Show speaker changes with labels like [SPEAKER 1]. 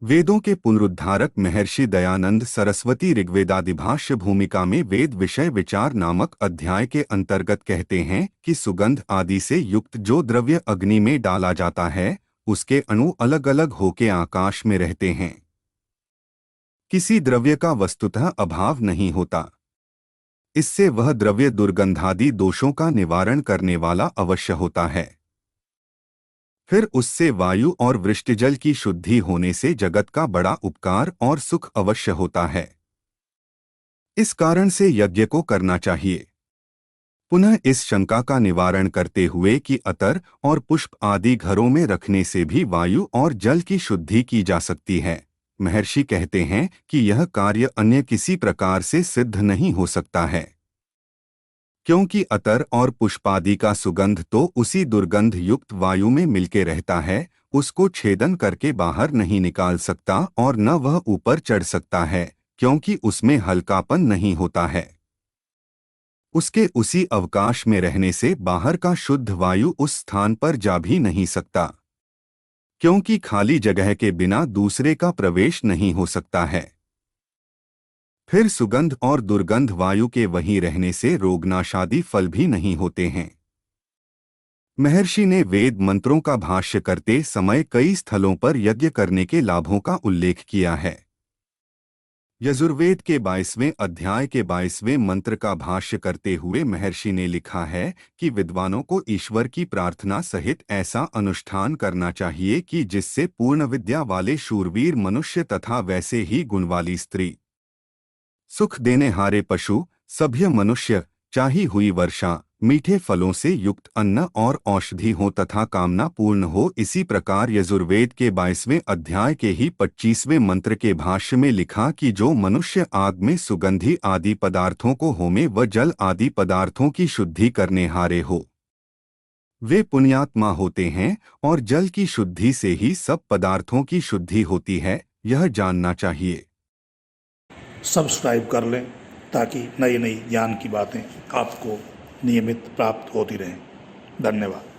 [SPEAKER 1] वेदों के पुनरुद्धारक महर्षि दयानंद सरस्वती ऋग्वेदादिभाष्य भूमिका में वेद विषय विचार नामक अध्याय के अंतर्गत कहते हैं कि सुगंध आदि से युक्त जो द्रव्य अग्नि में डाला जाता है उसके अणु अलग अलग होके आकाश में रहते हैं। किसी द्रव्य का वस्तुतः अभाव नहीं होता। इससे वह द्रव्य दुर्गंधादि दोषों का निवारण करने वाला अवश्य होता है। फिर उससे वायु और वृष्टिजल की शुद्धि होने से जगत का बड़ा उपकार और सुख अवश्य होता है। इस कारण से यज्ञ को करना चाहिए। पुनः इस शंका का निवारण करते हुए कि अतर और पुष्प आदि घरों में रखने से भी वायु और जल की शुद्धि की जा सकती है, महर्षि कहते हैं कि यह कार्य अन्य किसी प्रकार से सिद्ध नहीं हो सकता है, क्योंकि अतर और पुष्पादि का सुगंध तो उसी दुर्गंध युक्त वायु में मिलके रहता है, उसको छेदन करके बाहर नहीं निकाल सकता और न वह ऊपर चढ़ सकता है, क्योंकि उसमें हल्कापन नहीं होता है। उसके उसी अवकाश में रहने से बाहर का शुद्ध वायु उस स्थान पर जा भी नहीं सकता, क्योंकि खाली जगह के बिना दूसरे का प्रवेश नहीं हो सकता है। फिर सुगंध और दुर्गंध वायु के वहीं रहने से रोगनाशादि फल भी नहीं होते हैं। महर्षि ने वेद मंत्रों का भाष्य करते समय कई स्थलों पर यज्ञ करने के लाभों का उल्लेख किया है। यजुर्वेद के 22वें अध्याय के 22वें मंत्र का भाष्य करते हुए महर्षि ने लिखा है कि विद्वानों को ईश्वर की प्रार्थना सहित ऐसा अनुष्ठान करना चाहिए कि जिससे पूर्ण विद्या वाले शूरवीर मनुष्य तथा वैसे ही गुण वाली स्त्री, सुख देने हारे पशु, सभ्य मनुष्य, चाही हुई वर्षा, मीठे फलों से युक्त अन्न और औषधि हो तथा कामना पूर्ण हो। इसी प्रकार यजुर्वेद के 22वें अध्याय के ही 25वें मंत्र के भाष्य में लिखा कि जो मनुष्य आग में सुगंधी आदि पदार्थों को होमे व जल आदि पदार्थों की शुद्धि करने हारे हो, वे पुण्यात्मा होते हैं और जल की शुद्धि से ही सब पदार्थों की शुद्धि होती है, यह जानना चाहिए।
[SPEAKER 2] सब्सक्राइब कर लें ताकि नई नई ज्ञान की बातें आपको नियमित प्राप्त होती रहें। धन्यवाद।